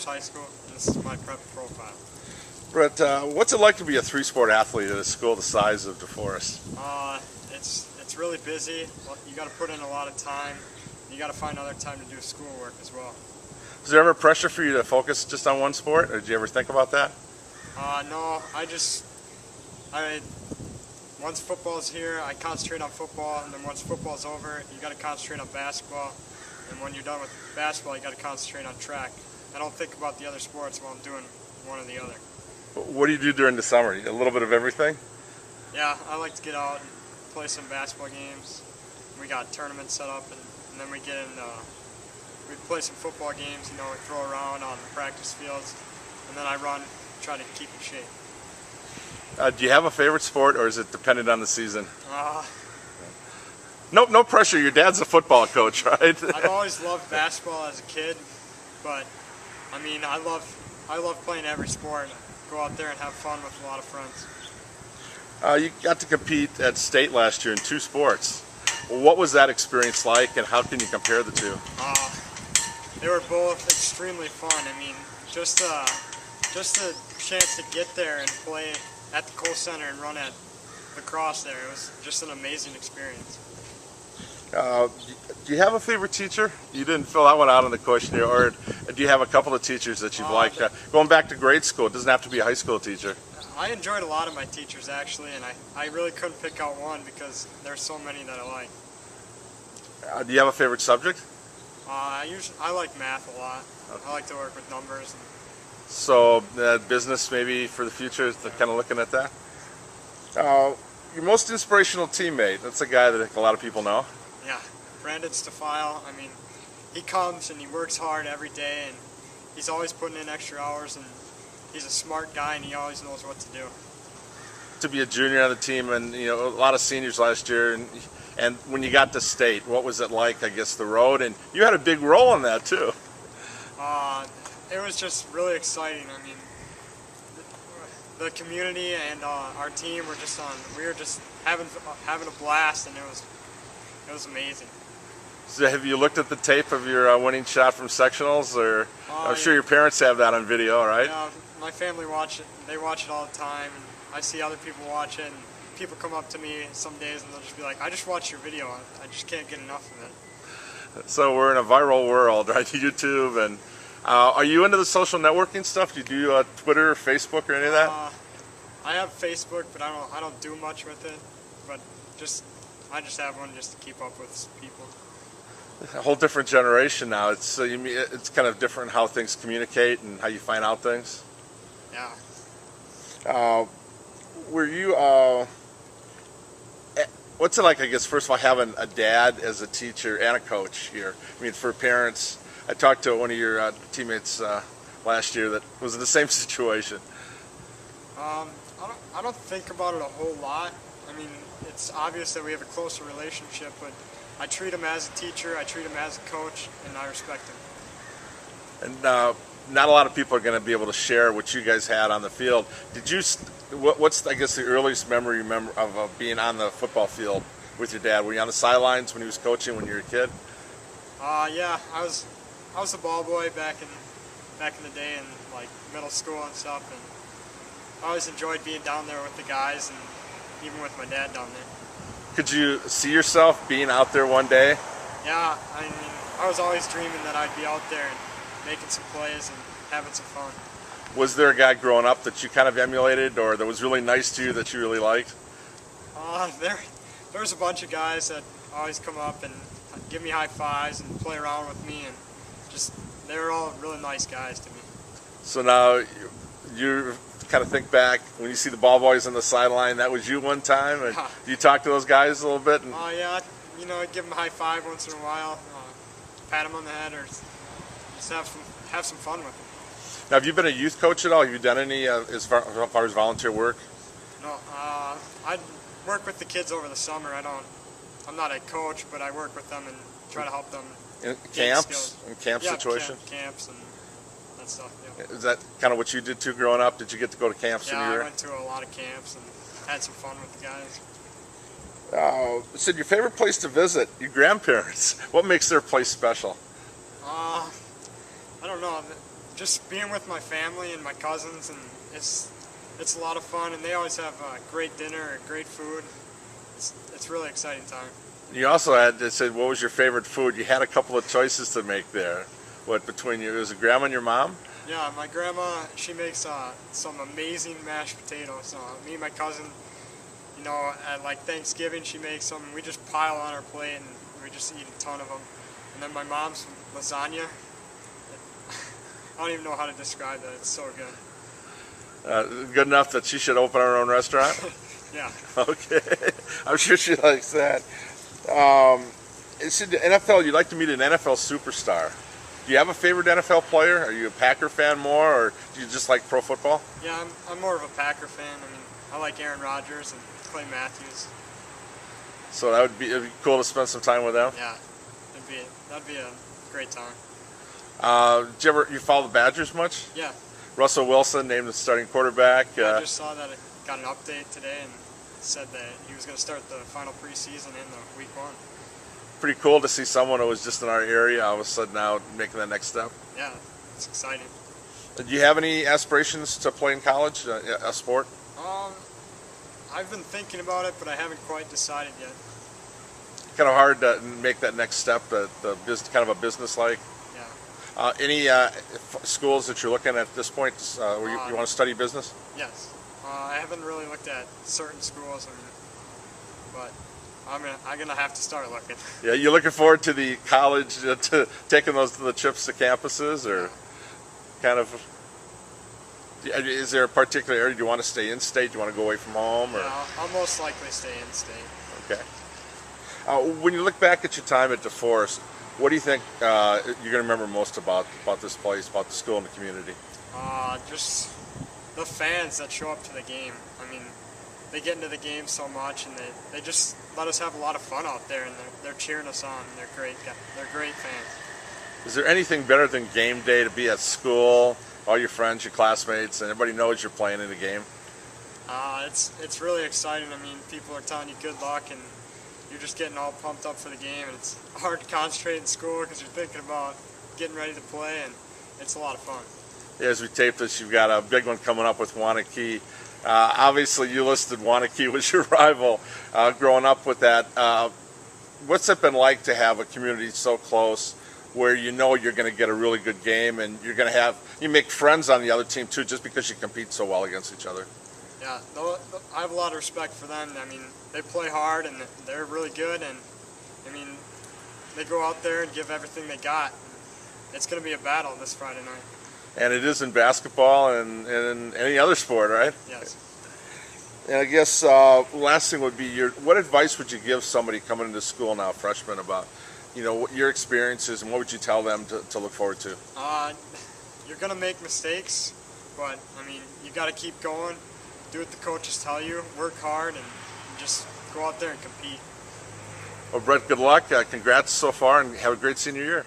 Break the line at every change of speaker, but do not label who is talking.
High School, and this is my prep profile.
Brett, what's it like to be a three-sport athlete at a school the size of DeForest?
It's really busy. You got to put in a lot of time. You got to find other time to do schoolwork as well.
Is there ever pressure for you to focus just on one sport, or did you ever think about that?
No, once football's here, I concentrate on football, and then once football's over, you got to concentrate on basketball. And when you're done with basketball, you got to concentrate on track. I don't think about the other sports while I'm doing one or the other.
What do you do during the summer? A little bit of everything?
Yeah, I like to get out and play some basketball games. We got tournaments set up, and then we we play some football games. We throw around on the practice fields, and then I run, try to keep in shape.
Do you have a favorite sport, or is it dependent on the season? No pressure. Your dad's a football coach, right?
I've always loved basketball as a kid, but I mean, I love playing every sport. Go out there and have fun with a lot of friends.
You got to compete at state last year in 2 sports. What was that experience like, and how can you compare the two?
They were both extremely fun. I mean, just the chance to get there and play at the Kohl Center and run at the cross there, it was just an amazing experience.
Do you have a favorite teacher? You didn't fill that one out on the questionnaire, or do you have a couple of teachers that you've liked? Going back to grade school, it doesn't have to be a high school teacher.
I enjoyed a lot of my teachers, actually, and I really couldn't pick out one because there's so many that I like.
Do you have a favorite subject?
I like math a lot. Okay. I like to work with numbers.
So business maybe for the future, kind of looking at that? Your most inspirational teammate, that's a guy that a lot of people know.
Yeah, Brandon Stafile. I mean, he comes and he works hard every day, and he's always putting in extra hours, and he's a smart guy, and he always knows what to do.
To be a junior on the team, and a lot of seniors last year, and when you got to state, what was it like? I guess the road, and you had a big role in that too.
It was just really exciting. I mean, the community and our team we were just having a blast, and it was amazing.
So have you looked at the tape of your winning shot from sectionals, or I'm sure your parents have that on video, right?
Yeah, my family watch it. They watch it all the time, and I see other people watch it, and people come up to me some days and they'll just be like, I just watched your video. I just can't get enough of it.
So we're in a viral world, right? YouTube, and are you into the social networking stuff? Do you do Twitter or Facebook or any of that?
I have Facebook, but I don't do much with it. But I just have one just to keep up with people.
A whole different generation now. It's kind of different how things communicate and how you find out things.
Yeah.
Were you? What's it like? I guess first of all, having a dad as a teacher and a coach here. I mean, for parents, I talked to one of your teammates last year that was in the same situation.
I don't think about it a whole lot. I mean, it's obvious that we have a closer relationship, but I treat him as a teacher, I treat him as a coach, and I respect him.
And not a lot of people are going to be able to share what you guys had on the field. Did you? What's I guess the earliest memory you remember of being on the football field with your dad? Were you on the sidelines when he was coaching when you were a kid?
Yeah, I was a ball boy back in the day in like middle school and stuff, and I always enjoyed being down there with the guys and even with my dad down there.
Could you see yourself being out there one day?
Yeah, I mean, I was always dreaming that I'd be out there and making some plays and having some fun.
Was there a guy growing up that you kind of emulated, or that was really nice to you that you really liked?
There was a bunch of guys that always come up and give me high fives and play around with me, and they were all really nice guys to me.
So now you kind of think back when you see the ball boys on the sideline. That was you one time, and do you talk to those guys a little bit?
Yeah, I'd give them a high five once in a while, pat them on the head, or just have some fun with them.
Now, have you been a youth coach at all? Have you done any as far as volunteer work?
No, I work with the kids over the summer. I'm not a coach, but I work with them and try to help them.
In camps? In camp situation?
Camps and that stuff, yeah.
Is that kind of what you did too growing up? Did you get to go to camps?
Yeah, I went to a lot of camps and had some fun with the guys.
So your favorite place to visit, your grandparents. What makes their place special?
I don't know. just being with my family and my cousins, and it's a lot of fun, and they always have great dinner and great food. It's a really exciting time.
You also had to say, what was your favorite food? You had a couple of choices to make there. What, between you, was it grandma and your mom?
Yeah, my grandma, she makes some amazing mashed potatoes. Me and my cousin, you know, at like Thanksgiving, she makes them. We just pile on our plate and we just eat a ton of them. And then my mom's lasagna. I don't even know how to describe that. It's so good.
Good enough that she should open her own restaurant?
Yeah.
Okay. I'm sure she likes that. It's in the NFL, you'd like to meet an NFL superstar. Do you have a favorite NFL player? Are you a Packer fan more, or do you just like pro football?
Yeah, I'm more of a Packer fan. I mean, I like Aaron Rodgers and Clay Matthews.
So it'd be cool to spend some time with them?
Yeah, that'd be a great time.
Did you follow the Badgers much?
Yeah.
Russell Wilson named the starting quarterback.
I just saw that I got an update today and said that he was going to start the final preseason in the week 1.
Pretty cool to see someone who was just in our area all of a sudden now making that next step.
Yeah, it's exciting.
Do you have any aspirations to play in college, a sport?
I've been thinking about it, but I haven't quite decided yet.
Kind of hard to make that next step, kind of a business-like.
Yeah.
Any schools that you're looking at this point where you want to study business?
Yes. I haven't really looked at certain schools, but I'm gonna have to start looking.
Yeah, you looking forward to the college, to taking those to the trips to campuses, or kind of? Is there a particular area? Do you want to stay in state? Do you want to go away from home? Or?
Yeah, I'll most likely stay in state.
Okay. When you look back at your time at DeForest, what do you think you're going to remember most about this place, about the school and the community?
Just the fans that show up to the game. I mean, they get into the game so much, and they just let us have a lot of fun out there, and they're cheering us on. They're great fans.
Is there anything better than game day, to be at school, all your friends, your classmates, and everybody knows you're playing in the game?
It's really exciting. I mean, people are telling you good luck, and you're just getting all pumped up for the game, and it's hard to concentrate in school because you're thinking about getting ready to play, and it's a lot of fun.
Yeah, as we tape this, you've got a big one coming up with Wanakee. Obviously, you listed Wanakee was your rival growing up with that. What's it been like to have a community so close where you know you're going to get a really good game, and you make friends on the other team too, just because you compete so well against each other?
Yeah, I have a lot of respect for them. I mean, they play hard and they're really good, and I mean, they go out there and give everything they got. It's going to be a battle this Friday night.
And it is in basketball and in any other sport, right?
Yes.
And I guess last thing would be what advice would you give somebody coming into school now, freshman, about your experiences, and what would you tell them to look forward to?
You're going to make mistakes, but I mean, you got to keep going. Do what the coaches tell you. Work hard and just go out there and compete.
Well, Brett, good luck. Congrats so far, and have a great senior year.